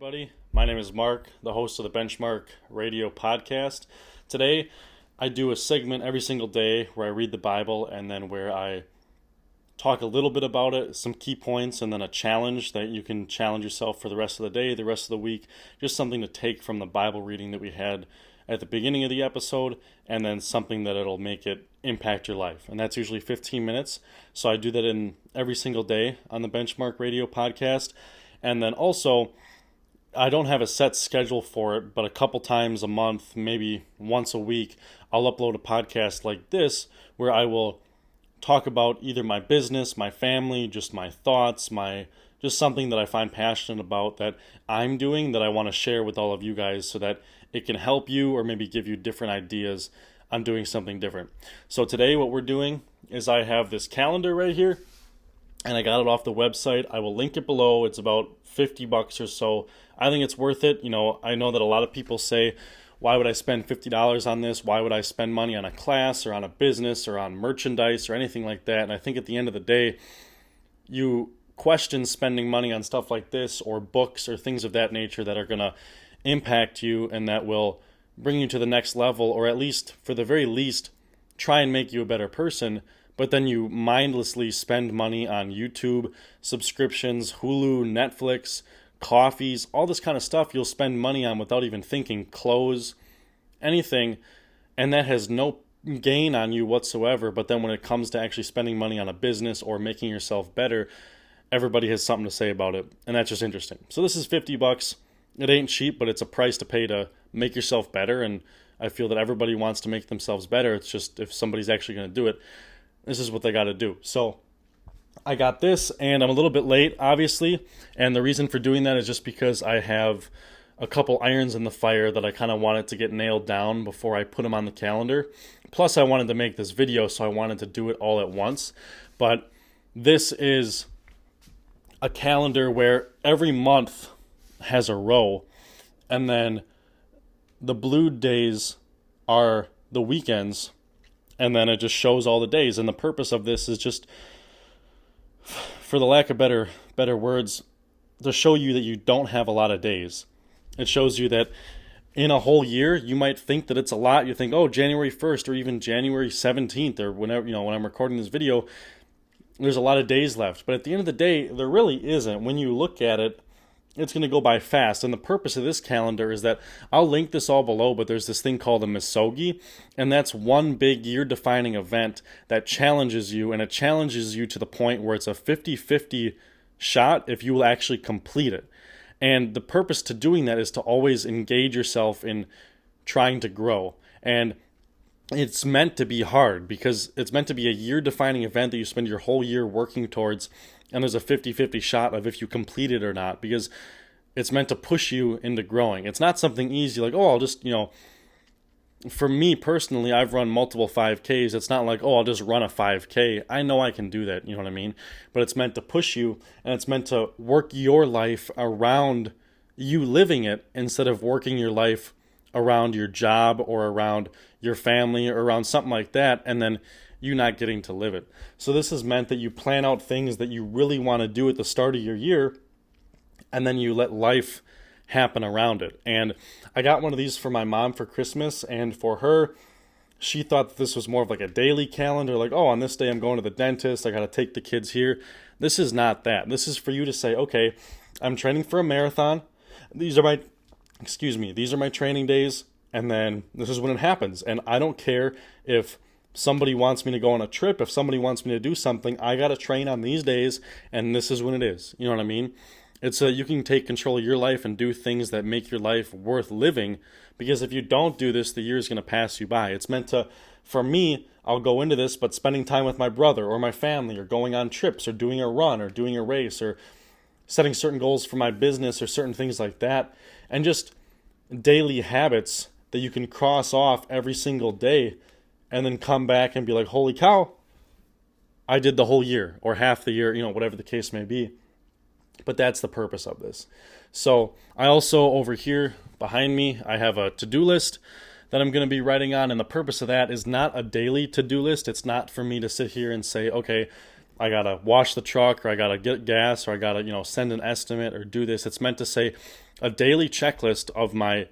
Everybody, my name is Mark, the host of the Benchmark Radio Podcast. Today, I do a segment every single day where I read the Bible and then where I talk a little bit about it, some key points, and then a challenge that you can challenge yourself for the rest of the day, the rest of the week, just something to take from the Bible reading that we had at the beginning of the episode, and then something that it'll make it impact your life. And that's usually 15 minutes. So I do that in every single day on the Benchmark Radio Podcast. And then also, I don't have a set schedule for it, but a couple times a month, maybe once a week, I'll upload a podcast like this where I will talk about either my business, my family, just my thoughts, just something that I find passionate about that I'm doing that I want to share with all of you guys so that it can help you or maybe give you different ideas on doing something different. So today what we're doing is I have this calendar right here, and I got it off the website. I will link it below. It's about $50 or so. I think it's worth it. I know that a lot of people say, why would I spend $50 on this? Why would I spend money on a class or on a business or on merchandise or anything like that? And I think at the end of the day, you question spending money on stuff like this or books or things of that nature that are going to impact you and that will bring you to the next level, or at least, for the very least, try and make you a better person. But then you mindlessly spend money on YouTube subscriptions, Hulu, Netflix, coffees, all this kind of stuff you'll spend money on without even thinking, clothes, anything, and that has no gain on you whatsoever. But then when it comes to actually spending money on a business or making yourself better, everybody has something to say about it, and that's just interesting. So this is $50. It ain't cheap, but it's a price to pay to make yourself better, and I feel that everybody wants to make themselves better. It's just if somebody's actually going to do it, this is what they got to do. So I got this, and I'm a little bit late, obviously, and the reason for doing that is just because I have a couple irons in the fire that I kind of wanted to get nailed down before I put them on the calendar. Plus, I wanted to make this video, so I wanted to do it all at once. But this is a calendar where every month has a row, and then the blue days are the weekends, and then it just shows all the days. And the purpose of this is just, for the lack of better words, to show you that you don't have a lot of days. It shows you that in a whole year, you might think that it's a lot. You think, oh, January 1st or even January 17th or whenever, when I'm recording this video, there's a lot of days left. But at the end of the day, there really isn't. When you look at it, it's going to go by fast. And the purpose of this calendar is that I'll link this all below, but there's this thing called a misogi, and that's one big year-defining event that challenges you, and it challenges you to the point where it's a 50-50 shot if you will actually complete it. And the purpose to doing that is to always engage yourself in trying to grow. And it's meant to be hard because it's meant to be a year-defining event that you spend your whole year working towards, and there's a 50-50 shot of if you complete it or not, because it's meant to push you into growing. It's not something easy like, oh, I'll just, for me personally, I've run multiple 5Ks. It's not like, oh, I'll just run a 5K. I know I can do that, you know what I mean? But it's meant to push you, and it's meant to work your life around you living it instead of working your life around your job or around your family or around something like that, and then you not getting to live it. So this has meant that you plan out things that you really want to do at the start of your year, and then you let life happen around it. And I got one of these for my mom for Christmas, and for her, she thought that this was more of like a daily calendar, like, oh, on this day I'm going to the dentist, I got to take the kids here. This is not that. This is for you to say, okay, I'm training for a marathon. These are my training days, and then this is when it happens. And I don't care if somebody wants me to go on a trip, if somebody wants me to do something, I got to train on these days, and this is when it is. You know what I mean? It's so you can take control of your life and do things that make your life worth living, because if you don't do this, the year is going to pass you by. It's meant to, for me, I'll go into this, but spending time with my brother or my family or going on trips or doing a run or doing a race or setting certain goals for my business or certain things like that, and just daily habits that you can cross off every single day and then come back and be like, holy cow, I did the whole year or half the year, whatever the case may be. But that's the purpose of this. So I also, over here behind me, I have a to-do list that I'm going to be writing on, and the purpose of that is not a daily to-do list. It's not for me to sit here and say, okay, I got to wash the truck, or I got to get gas, or I got to, send an estimate or do this. It's meant to say a daily checklist of my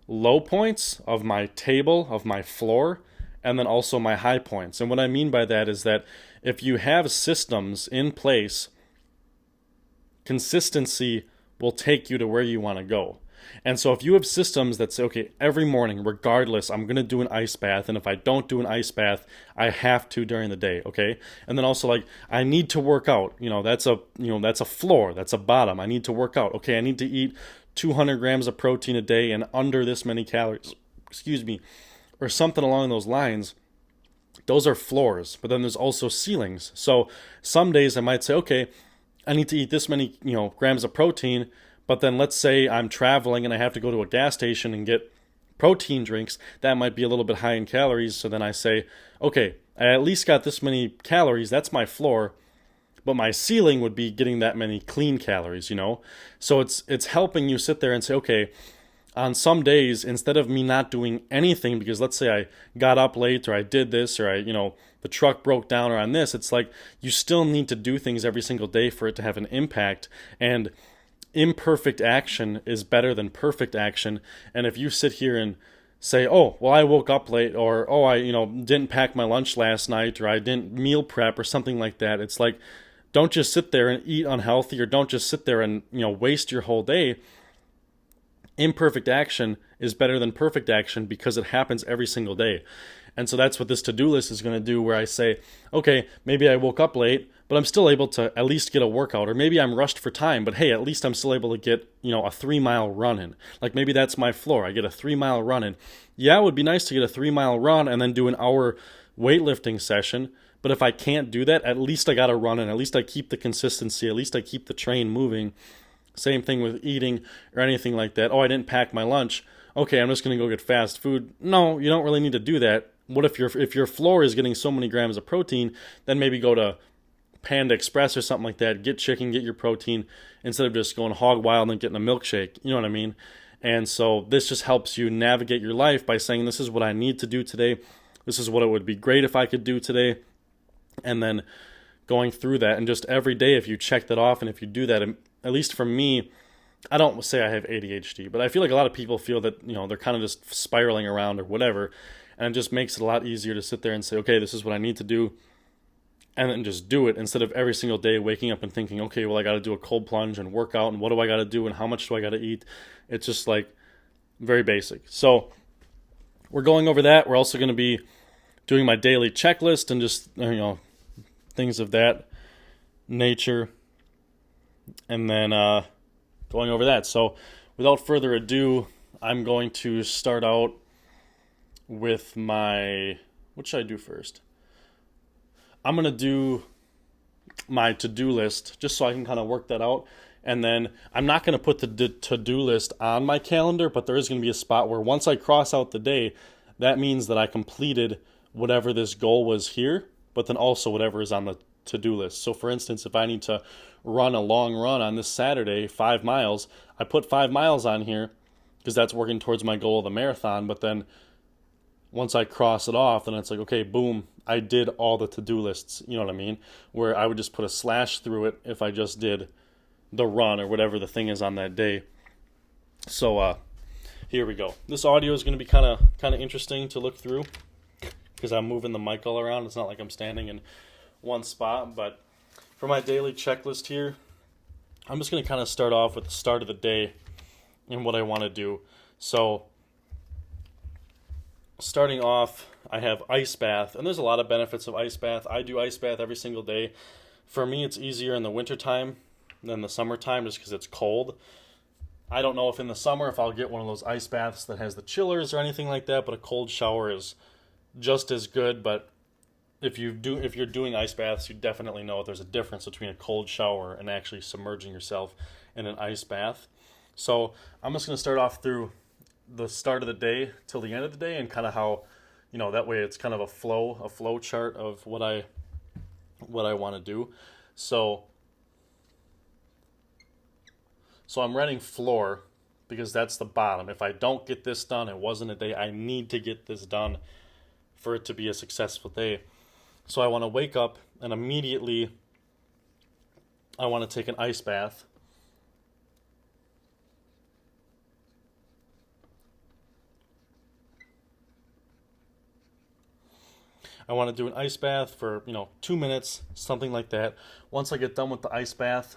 low points, of my table, of my floor, and then also my high points. And what I mean by that is that if you have systems in place, consistency will take you to where you want to go. And so if you have systems that say, okay, every morning, regardless, I'm going to do an ice bath. And if I don't do an ice bath, I have to during the day. Okay. And then also like, I need to work out, that's a floor, that's a bottom. I need to work out. Okay. I need to eat 200 grams of protein a day and under this many calories, or something along those lines. Those are floors, but then there's also ceilings. So some days I might say, okay, I need to eat this many, grams of protein. But then let's say I'm traveling and I have to go to a gas station and get protein drinks. That might be a little bit high in calories. So then I say, okay, I at least got this many calories. That's my floor. But my ceiling would be getting that many clean calories, So it's helping you sit there and say, okay, on some days, instead of me not doing anything, because let's say I got up late or I did this or the truck broke down or on this, it's like you still need to do things every single day for it to have an impact. And imperfect action is better than perfect action. And if you sit here and say, oh, well, I woke up late, or, oh, I, didn't pack my lunch last night, or I didn't meal prep or something like that. It's like, don't just sit there and eat unhealthy, or don't just sit there and, waste your whole day. Imperfect action is better than perfect action because it happens every single day. And so that's what this to-do list is going to do, where I say, okay, maybe I woke up late, but I'm still able to at least get a workout. Or maybe I'm rushed for time, but hey, at least I'm still able to get, a 3-mile run in. Like maybe that's my floor. I get a 3-mile run in. Yeah, it would be nice to get a 3-mile run and then do an hour weightlifting session. But if I can't do that, at least I got to run in. At least I keep the consistency. At least I keep the train moving. Same thing with eating or anything like that. Oh, I didn't pack my lunch. Okay, I'm just going to go get fast food. No, you don't really need to do that. What if your floor is getting so many grams of protein, then maybe go to Panda Express or something like that, get chicken, get your protein, instead of just going hog wild and getting a milkshake. You know what I mean? And so this just helps you navigate your life by saying, this is what I need to do today. This is what it would be great if I could do today. And then going through that, and just every day, if you check that off, and if you do that, at least for me, I don't say I have ADHD, but I feel like a lot of people feel that, they're kind of just spiraling around or whatever. And it just makes it a lot easier to sit there and say, okay, this is what I need to do, and then just do it, instead of every single day waking up and thinking, okay, well, I got to do a cold plunge and work out, and what do I got to do, and how much do I got to eat? It's just like very basic. So we're going over that. We're also going to be doing my daily checklist and just, things of that nature, and then going over that. So without further ado, I'm going to start out with what should I do first? I'm going to do my to-do list just so I can kind of work that out. And then I'm not going to put the to-do list on my calendar, but there is going to be a spot where once I cross out the day, that means that I completed whatever this goal was here, but then also whatever is on the to-do list. So for instance, if I need to run a long run on this Saturday, 5 miles, I put 5 miles on here because that's working towards my goal of the marathon. But then once I cross it off, then it's like, okay, boom, I did all the to-do lists, you know what I mean? Where I would just put a slash through it if I just did the run or whatever the thing is on that day. So here we go. This audio is going to be kind of interesting to look through because I'm moving the mic all around. It's not like I'm standing in one spot. But for my daily checklist here, I'm just going to kind of start off with the start of the day and what I want to do. So starting off, I have ice bath, and there's a lot of benefits of ice bath. I do ice bath every single day. For me, it's easier in the wintertime than the summertime just because it's cold. I don't know if in the summer if I'll get one of those ice baths that has the chillers or anything like that, but a cold shower is just as good. But if you're doing ice baths, you definitely know there's a difference between a cold shower and actually submerging yourself in an ice bath. So I'm just going to start off through the start of the day till the end of the day, and kind of how, that way it's kind of a flow chart of what I want to do. So I'm writing floor because that's the bottom. If I don't get this done, it wasn't a day. I need to get this done for it to be a successful day. So I want to wake up and immediately I want to take an ice bath. I want to do an ice bath for, 2 minutes, something like that. Once I get done with the ice bath,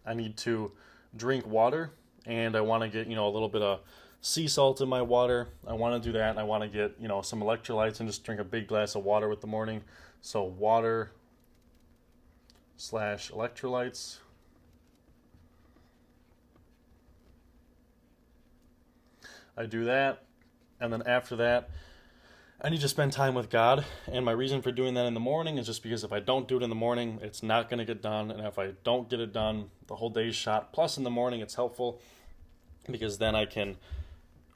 I need to drink water, and I want to get, a little bit of sea salt in my water. I want to do that. I want to get, some electrolytes and just drink a big glass of water with the morning. So water / electrolytes. I do that, and then after that, I need to spend time with God, and my reason for doing that in the morning is just because if I don't do it in the morning, it's not going to get done, and if I don't get it done, the whole day's shot. Plus, in the morning, it's helpful because then I can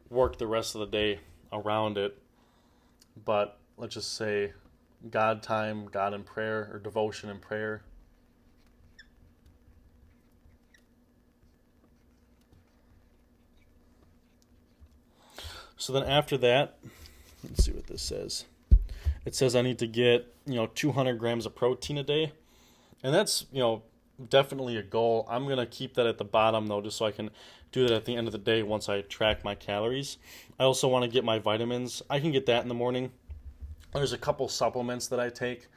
work the rest of the day around it. But let's just say God time, God in prayer, or devotion in prayer. So then after that, let's see what this says. It says I need to get, 200 grams of protein a day. And that's, definitely a goal. I'm going to keep that at the bottom, though, just so I can do that at the end of the day once I track my calories. I also want to get my vitamins. I can get that in the morning. There's a couple supplements that I take,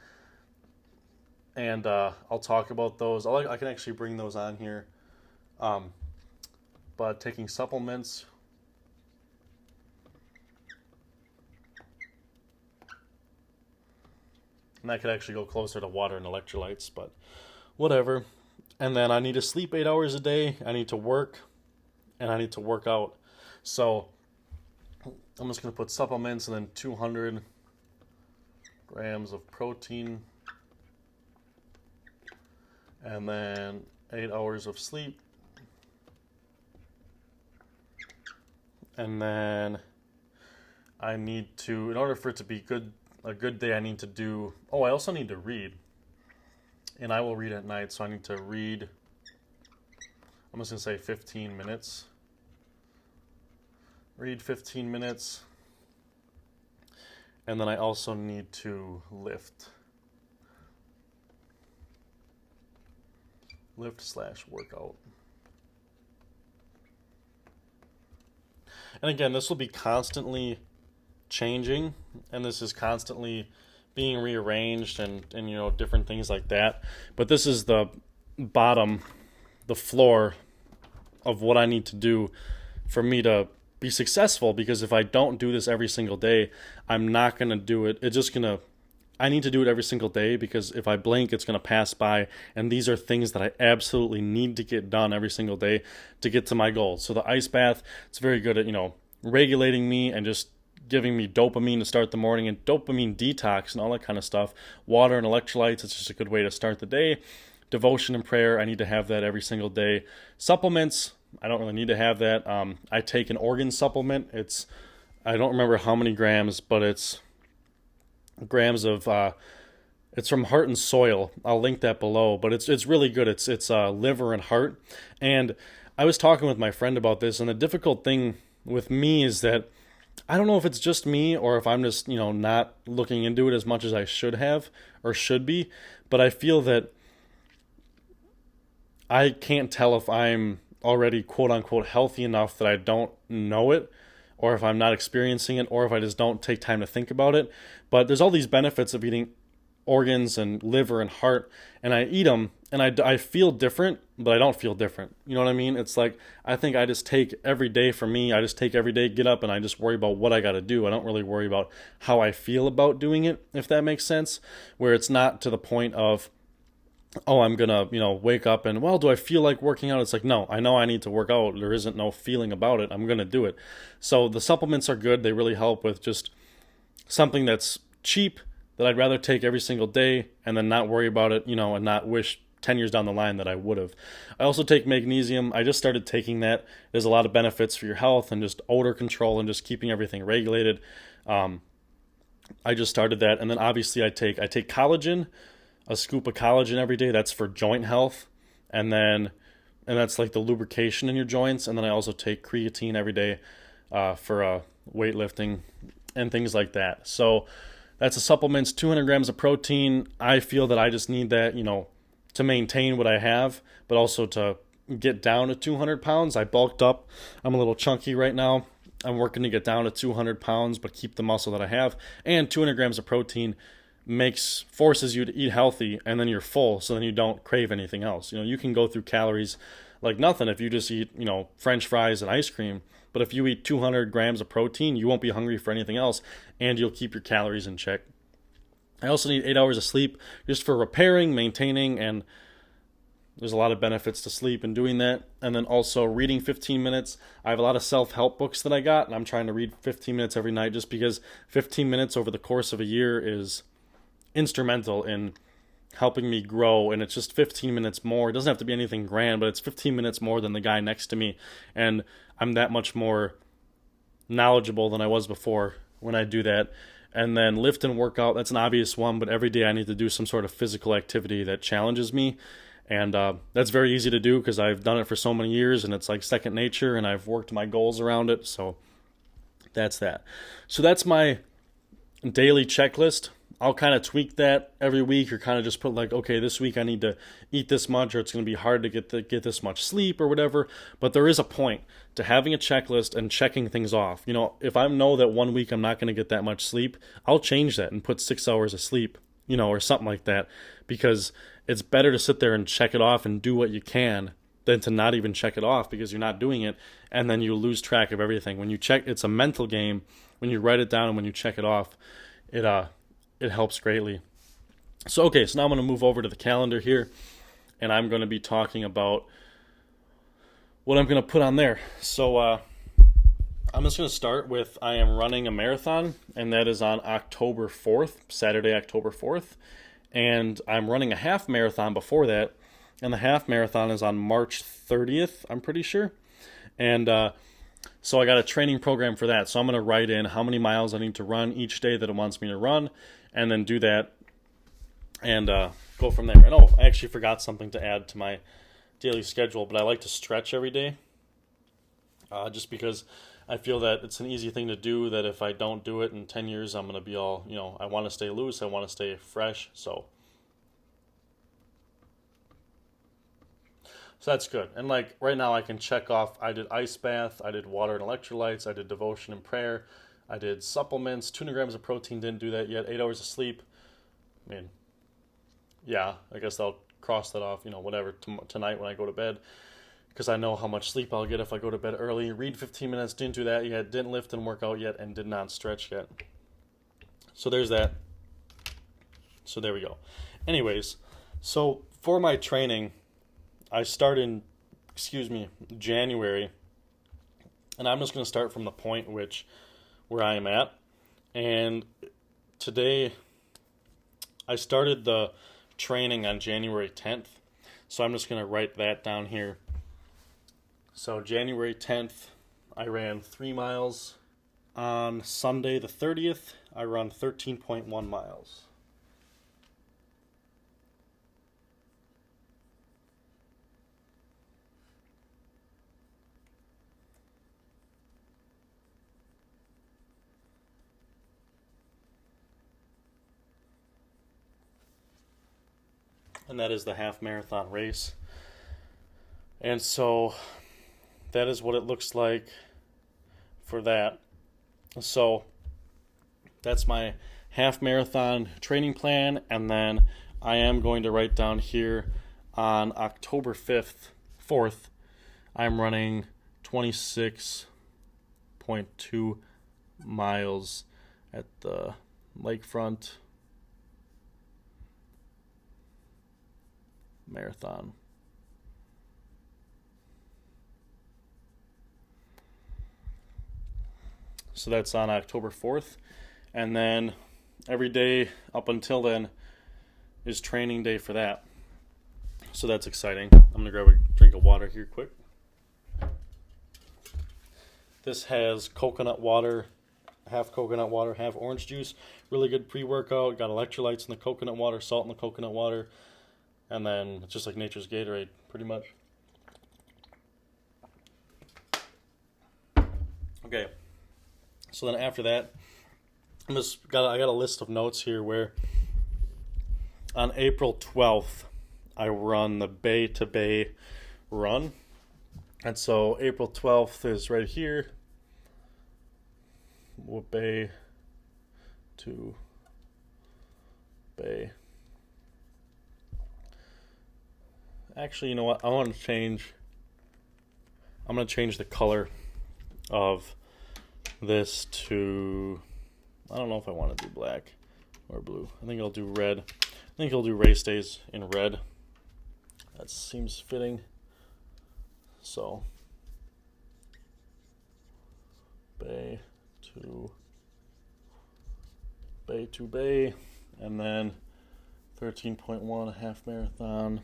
and I'll talk about those. I can actually bring those on here. But taking supplements... And that could actually go closer to water and electrolytes, but whatever. And then I need to sleep 8 hours a day. I need to work, and I need to work out. So I'm just going to put supplements and then 200 grams of protein. And then 8 hours of sleep. And then I need to, in order for it to be a good day, I need to do... I also need to read. And I will read at night, so I need to read... I'm just going to say 15 minutes. Read 15 minutes. And then I also need to lift. Lift/workout. And again, this will be constantly changing, and this is constantly being rearranged and different things like that. But this is the bottom, the floor of what I need to do for me to be successful, because if I don't do this every single day, I'm not going to do it. I need to do it every single day, because if I blink, it's going to pass by, and these are things that I absolutely need to get done every single day to get to my goals. So the ice bath, it's very good at, regulating me and just giving me dopamine to start the morning, and dopamine detox and all that kind of stuff. Water and electrolytes, it's just a good way to start the day. Devotion and prayer, I need to have that every single day. Supplements, I don't really need to have that. I take an organ supplement. I don't remember how many grams, but it's grams of, it's from Heart and Soil. I'll link that below, but it's really good. It's liver and heart. And I was talking with my friend about this, and the difficult thing with me is that I don't know if it's just me or if I'm just, not looking into it as much as I should have or should be, but I feel that I can't tell if I'm already quote unquote healthy enough that I don't know it, or if I'm not experiencing it, or if I just don't take time to think about it. But there's all these benefits of eating organs and liver and heart, and I eat them, and I feel different, but I don't feel different. You know what I mean? It's like, I think I just take every day, for me, I just take every day, get up, and I just worry about what I got to do. I don't really worry about how I feel about doing it, if that makes sense, where it's not to the point of, I'm going to, wake up and, do I feel like working out? It's like, no, I know I need to work out. There isn't no feeling about it. I'm going to do it. So the supplements are good. They really help with just something that's cheap, that I'd rather take every single day and then not worry about it, and not wish 10 years down the line that I would have. I also take magnesium. I just started taking that. There's a lot of benefits for your health and just odor control and just keeping everything regulated. I just started that. And then obviously I take collagen, a scoop of collagen every day. That's for joint health. And that's like the lubrication in your joints. And then I also take creatine every day for weightlifting and things like that. So that's a supplements, 200 grams of protein. I feel that I just need that, to maintain what I have, but also to get down to 200 pounds. I bulked up. I'm a little chunky right now. I'm working to get down to 200 pounds, but keep the muscle that I have. And 200 grams of protein forces you to eat healthy, and then you're full, so then you don't crave anything else. You can go through calories like nothing if you just eat, French fries and ice cream. But if you eat 200 grams of protein, you won't be hungry for anything else, and you'll keep your calories in check. I also need 8 hours of sleep just for repairing, maintaining, and there's a lot of benefits to sleep and doing that. And then also reading 15 minutes. I have a lot of self-help books that I got, and I'm trying to read 15 minutes every night just because 15 minutes over the course of a year is instrumental in helping me grow. And it's just 15 minutes more. It doesn't have to be anything grand, but it's 15 minutes more than the guy next to me. And I'm that much more knowledgeable than I was before when I do that. And then lift and workout, that's an obvious one, but every day I need to do some sort of physical activity that challenges me. And that's very easy to do because I've done it for so many years, and it's like second nature, and I've worked my goals around it. So that's that. So that's my daily checklist. I'll kind of tweak that every week, or kind of just put like, okay, this week I need to eat this much, or it's going to be hard to get this much sleep or whatever. But there is a point to having a checklist and checking things off. If I know that one week I'm not going to get that much sleep, I'll change that and put 6 hours of sleep, or something like that, because it's better to sit there and check it off and do what you can than to not even check it off because you're not doing it, and then you lose track of everything. When you check, it's a mental game. When you write it down and when you check it off, it helps greatly. So now I'm going to move over to the calendar here, and I'm going to be talking about what I'm going to put on there. So I'm just going to start with I am running a marathon, and that is on October 4th, Saturday, October 4th. And I'm running a half marathon before that, and the half marathon is on March 30th, I'm pretty sure. And so I got a training program for that. So I'm going to write in how many miles I need to run each day that it wants me to run, and then do that and go from there. And I actually forgot something to add to my daily schedule, but I like to stretch every day just because I feel that it's an easy thing to do, that if I don't do it in 10 years, I'm going to be all, I want to stay loose, I want to stay fresh, so that's good. And like right now I can check off, I did ice bath, I did water and electrolytes, I did devotion and prayer, I did supplements, 200 grams of protein, didn't do that yet, 8 hours of sleep. I mean, yeah, I guess I'll cross that off, whatever, tonight when I go to bed, because I know how much sleep I'll get if I go to bed early. Read 15 minutes, didn't do that yet, didn't lift and work out yet, and did not stretch yet. So there's that. So there we go. Anyways, so for my training, I start in, January, and I'm just going to start from the point where I am at. And today, I started the training on January 10th, so I'm just going to write that down here. So January 10th, I ran 3 miles. On Sunday the 30th, I run 13.1 miles. And that is the half marathon race. And so that is what it looks like for that. So that's my half marathon training plan. And then I am going to write down here on October 4th, I'm running 26.2 miles at the lakefront marathon. So that's on October 4th. And then every day up until then is training day for that. So that's exciting. I'm going to grab a drink of water here quick. This has coconut water, half orange juice. Really good pre-workout. Got electrolytes in the coconut water, salt in the coconut water. And then it's just like nature's Gatorade, pretty much. Okay. So then after that, I got a list of notes here where on April 12th, I run the Bay to Bay run. And so April 12th is right here. Bay to Bay. Actually, you know what? I'm going to change the color of this to, I don't know if I want to do black or blue. I think I'll do red. I think I'll do race days in red. That seems fitting. So, Bay to Bay, and then 13.1 half marathon.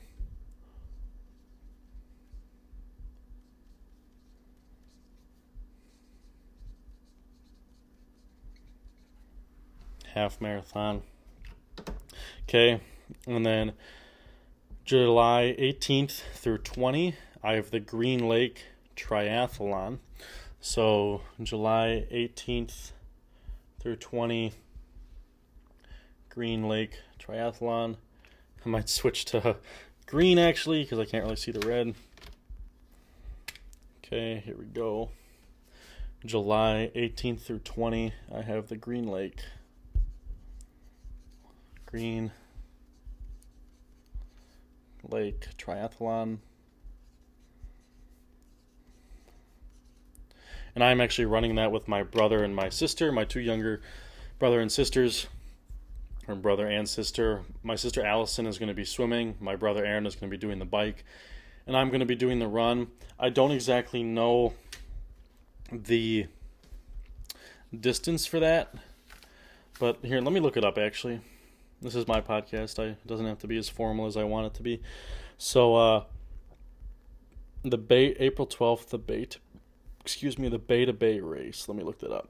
Half marathon. Okay, and then July 18th through 20, I have the Green Lake Triathlon. So July 18th through 20, Green Lake Triathlon. I might switch to green actually because I can't really see the red. Okay, here we go. July 18th through 20, I have the Green Lake Triathlon. And I'm actually running that with my brother and my sister, my two younger brother and sisters, or brother and sister. My sister Allison is going to be swimming. My brother Aaron is going to be doing the bike. And I'm going to be doing the run. I don't exactly know the distance for that. But here, let me look it up actually. This is my podcast. It doesn't have to be as formal as I want it to be. So, April 12th, the Bay to Bay race. Let me look that up.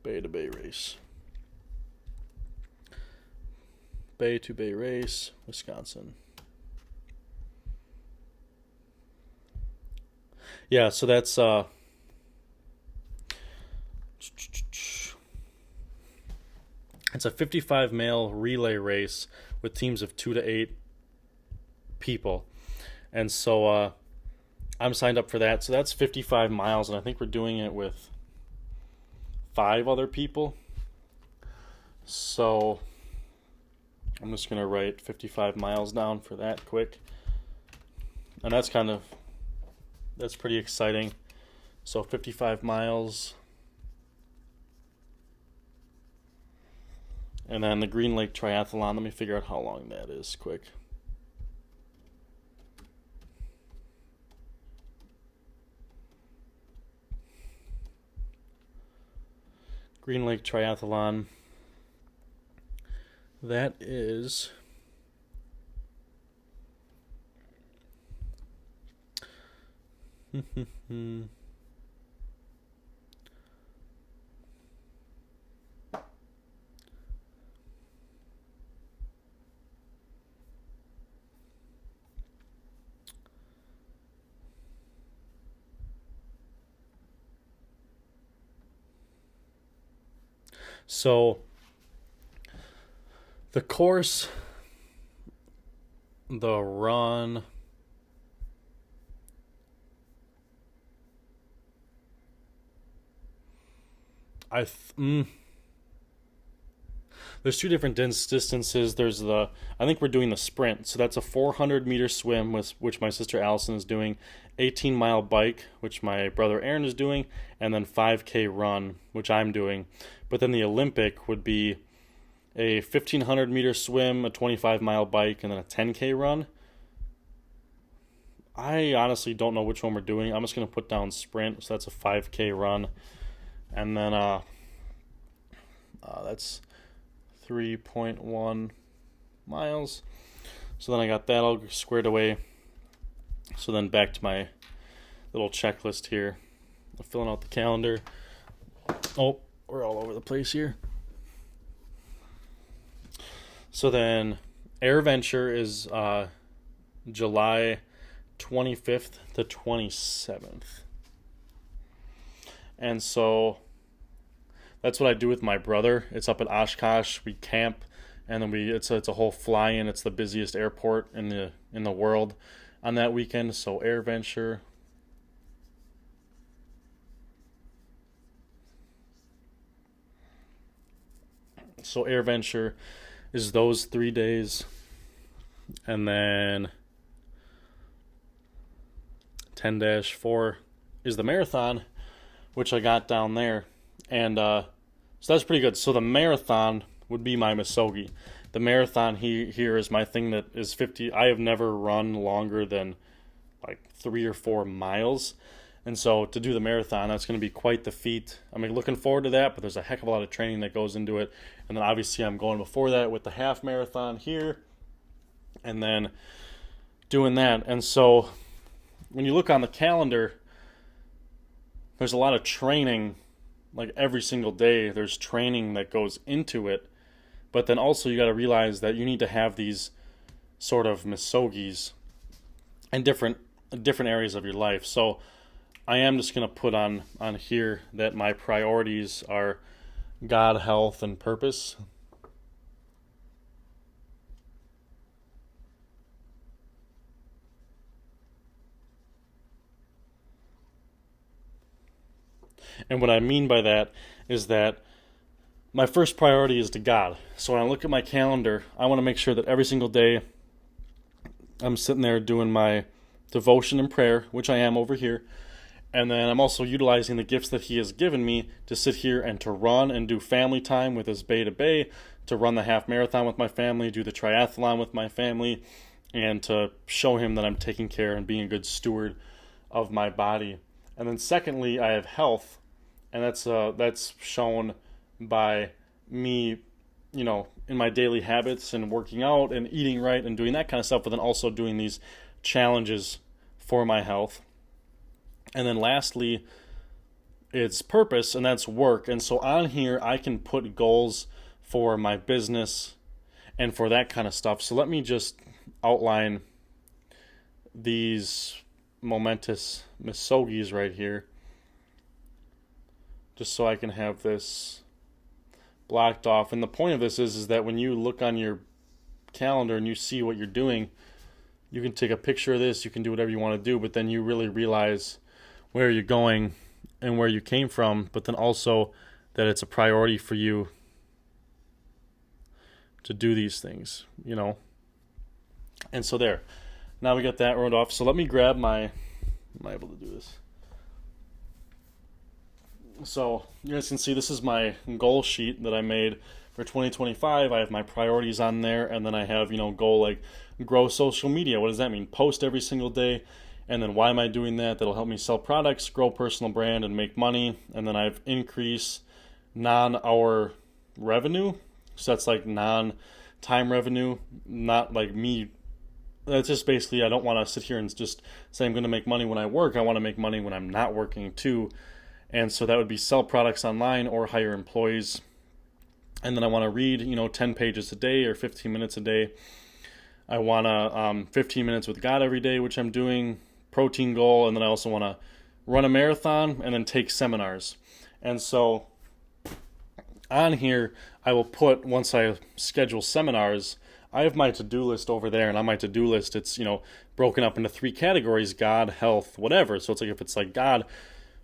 Bay to Bay race. Bay to Bay race, Wisconsin. Yeah, so that's it's a 55-mile relay race with teams of 2 to 8 people. And so I'm signed up for that. So that's 55 miles, and I think we're doing it with 5 other people. So I'm just going to write 55 miles down for that quick. And that's pretty exciting. So 55 miles. And then the Green Lake Triathlon, let me figure out how long that is quick. Green Lake Triathlon, that is so the course, the run, there's 2 different distances. There's I think we're doing the sprint, so that's a 400-meter swim, which my sister Allison is doing, 18-mile bike, which my brother Aaron is doing, and then 5K run, which I'm doing. But then the Olympic would be a 1,500-meter swim, a 25-mile bike, and then a 10K run. I honestly don't know which one we're doing. I'm just going to put down sprint, so that's a 5K run. And then that's 3.1 miles. So then I got that all squared away. So then back to my little checklist here. I'm filling out the calendar. Oh, we're all over the place here. So then AirVenture is July 25th to 27th. And so That's what I do with my brother. It's up at Oshkosh. We camp, and then it's a whole fly-in. It's the busiest airport in the world on that weekend. So AirVenture. So AirVenture is those 3 days, and then 10-4 is the marathon, which I got down there. And so that's pretty good. So the marathon would be my Misogi. The marathon here is my thing that is 50. I have never run longer than like 3 or 4 miles. And so to do the marathon, that's going to be quite the feat. I'm looking forward to that, but there's a heck of a lot of training that goes into it. And then obviously I'm going before that with the half marathon here, and then doing that. And so when you look on the calendar, there's a lot of training, like every single day there's training that goes into it. But then also you got to realize that you need to have these sort of misogis in different areas of your life. So I am just going to put on here that my priorities are God, health, and purpose. And what I mean by that is that my first priority is to God. So when I look at my calendar, I want to make sure that every single day I'm sitting there doing my devotion and prayer, which I am over here. And then I'm also utilizing the gifts that He has given me to sit here and to run and do family time with His Bay to Bay, to run the half marathon with my family, do the triathlon with my family, and to show Him that I'm taking care and being a good steward of my body. And then secondly, I have health, and that's shown by me, in my daily habits and working out and eating right and doing that kind of stuff, but then also doing these challenges for my health. And then lastly, it's purpose, and that's work. And so on here, I can put goals for my business and for that kind of stuff. So let me just outline these momentous misogis right here, just so I can have this blocked off. And the point of this is that when you look on your calendar and you see what you're doing, you can take a picture of this, you can do whatever you want to do, but then you really realize where you're going and where you came from, but then also that it's a priority for you to do these things, And so there. Now we got that rolled off. So let me grab my... Am I able to do this? So you guys can see this is my goal sheet that I made for 2025. I have my priorities on there, and then I have, goal like grow social media. What does that mean? Post every single day. And then why am I doing that? That'll help me sell products, grow personal brand, and make money. And then I've increased non-hour revenue. So that's like non-time revenue, not like me. That's just basically, I don't want to sit here and just say I'm going to make money when I work. I want to make money when I'm not working too. And so that would be sell products online or hire employees. And then I want to read, 10 pages a day or 15 minutes a day. I want to 15 minutes with God every day, which I'm doing. Protein goal. And then I also want to run a marathon and then take seminars. And so on here, I will put, once I schedule seminars, I have my to-do list over there, and on my to-do list, it's, broken up into 3 categories: God, health, whatever. So it's like, if it's like God,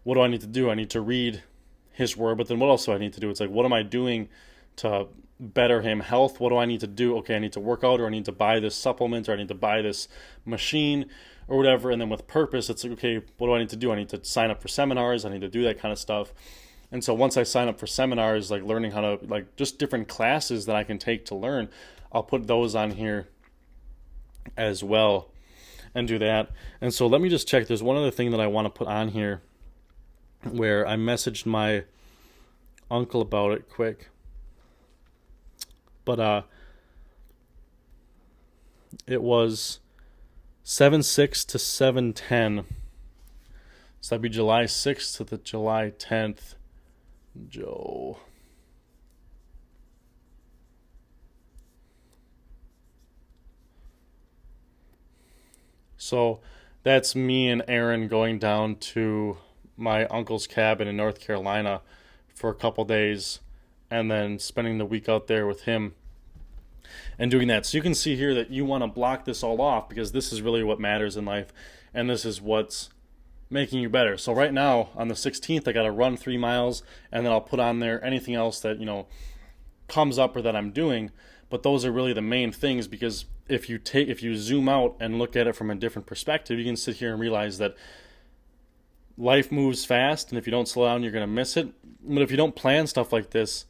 what do I need to do? I need to read His Word, but then what else do I need to do? It's like, what am I doing to better Him? Health, what do I need to do? Okay, I need to work out, or I need to buy this supplement, or I need to buy this machine, or whatever. And then with purpose, it's like, okay, what do I need to do? I need to sign up for seminars. I need to do that kind of stuff. And so once I sign up for seminars, like learning how to, like just different classes that I can take to learn, I'll put those on here as well and do that. And so let me just check. There's one other thing that I want to put on here where I messaged my uncle about it quick. But it was 7/6 to 7/10. So that'd be July 6th to the July 10th. Joe. So that's me and Aaron going down to my uncle's cabin in North Carolina for a couple days and then spending the week out there with him and doing that. So you can see here that you want to block this all off because this is really what matters in life, and this is what's making you better. So right now on the 16th, I got to run 3 miles, and then I'll put on there anything else that, comes up or that I'm doing. But those are really the main things, because if you zoom out and look at it from a different perspective, you can sit here and realize that life moves fast, and if you don't slow down, you're going to miss it. But if you don't plan stuff like this,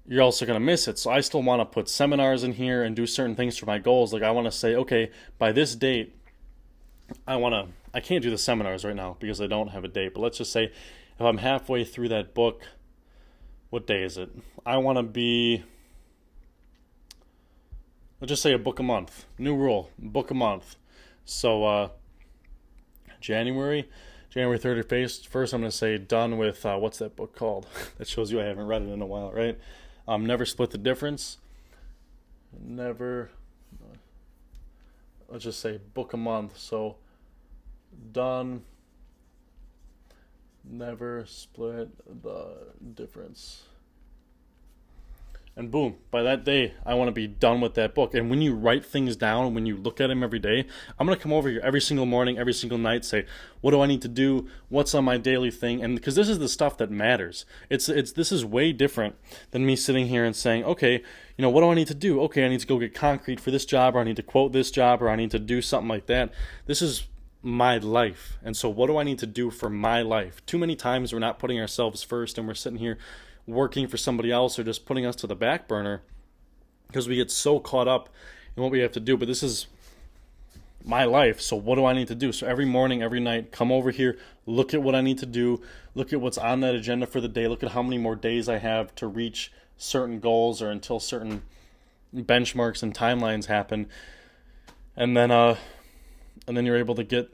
you're also going to miss it. So I still want to put seminars in here and do certain things for my goals. Like I want to say, okay, by this date, I can't do the seminars right now because I don't have a date, but let's just say if I'm halfway through that book, what day is it? I want to be, let's just say a book a month. New rule, book a month. So January 31st, I'm going to say done with, what's that book called? That shows you I haven't read it in a while, right? Never Split the Difference. Let's just say book a month. So done, never split the difference. And boom, by that day, I want to be done with that book. And when you write things down, when you look at them every day, I'm going to come over here every single morning, every single night, say, what do I need to do? What's on my daily thing? And because this is the stuff that matters. This is way different than me sitting here and saying, okay, what do I need to do? Okay, I need to go get concrete for this job, or I need to quote this job, or I need to do something like that. This is my life. And so what do I need to do for my life? Too many times we're not putting ourselves first, and we're sitting here working for somebody else, or just putting us to the back burner because we get so caught up in what we have to do. But this is my life, so what do I need to do? So every morning, every night, come over here, look at what I need to do, look at what's on that agenda for the day, look at how many more days I have to reach certain goals or until certain benchmarks and timelines happen, and then you're able to get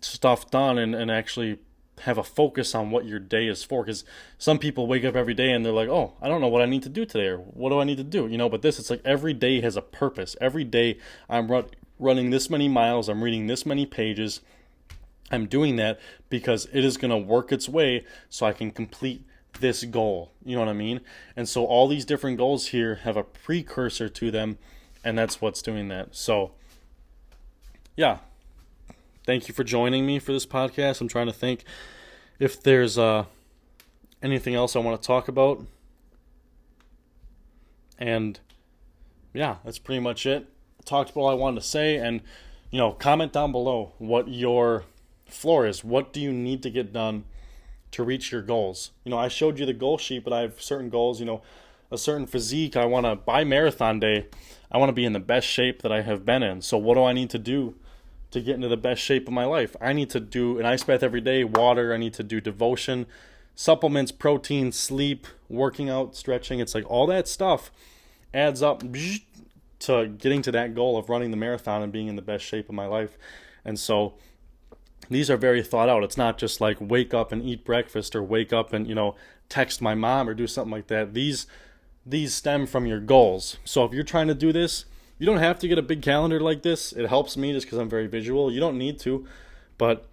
stuff done and actually have a focus on what your day is for. Because some people wake up every day and they're like, oh, I don't know what I need to do today, or what do I need to do? But it's like every day has a purpose. Every day I'm running this many miles, I'm reading this many pages. I'm doing that because it is going to work its way so I can complete this goal. You know what I mean? And so all these different goals here have a precursor to them, and that's what's doing that. So yeah, thank you for joining me for this podcast. I'm trying to think if there's anything else I want to talk about. And yeah, that's pretty much it. I talked about all I wanted to say, and comment down below what your floor is. What do you need to get done to reach your goals? I showed you the goal sheet, but I have certain goals, a certain physique. I want to, by marathon day, I want to be in the best shape that I have been in. So what do I need to do to get into the best shape of my life? I need to do an ice bath every day, water. I need to do devotion, supplements, protein, sleep, working out, stretching. It's like all that stuff adds up to getting to that goal of running the marathon and being in the best shape of my life. And so these are very thought out. It's not just like wake up and eat breakfast, or wake up and text my mom, or do something like that. These stem from your goals. So if you're trying to do this, you don't have to get a big calendar like this. It helps me just because I'm very visual. You don't need to, but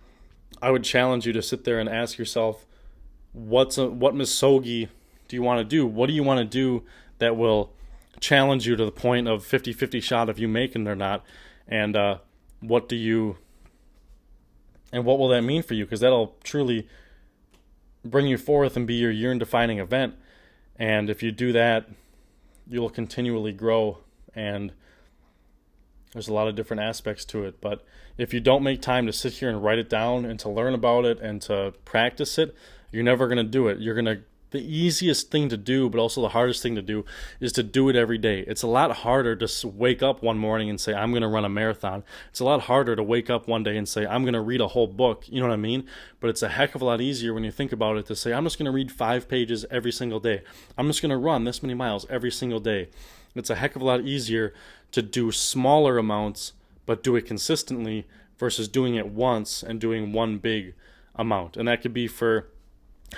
I would challenge you to sit there and ask yourself, what misogi do you want to do? What do you want to do that will challenge you to the point of 50-50 shot of you making it or not? And what will that mean for you? Because that'll truly bring you forth and be your year-defining event. And if you do that, you'll continually grow, and there's a lot of different aspects to it. But if you don't make time to sit here and write it down and to learn about it and to practice it, you're never going to do it. The easiest thing to do, but also the hardest thing to do, is to do it every day. It's a lot harder to wake up one morning and say, I'm going to run a marathon. It's a lot harder to wake up one day and say, I'm going to read a whole book. You know what I mean? But it's a heck of a lot easier when you think about it to say, I'm just going to read 5 pages every single day. I'm just going to run this many miles every single day. It's a heck of a lot easier to do smaller amounts, but do it consistently, versus doing it once and doing one big amount. And that could be for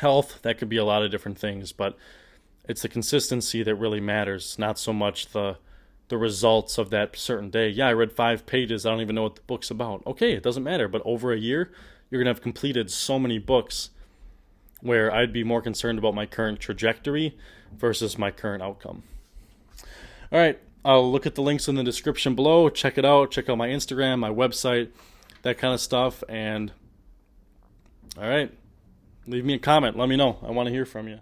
health, that could be a lot of different things, but it's the consistency that really matters, not so much the results of that certain day. Yeah, I read 5 pages, I don't even know what the book's about. Okay, it doesn't matter, but over a year, you're going to have completed so many books where I'd be more concerned about my current trajectory versus my current outcome. All right, I'll look at the links in the description below. Check it out. Check out my Instagram, my website, that kind of stuff. And all right, leave me a comment. Let me know. I want to hear from you.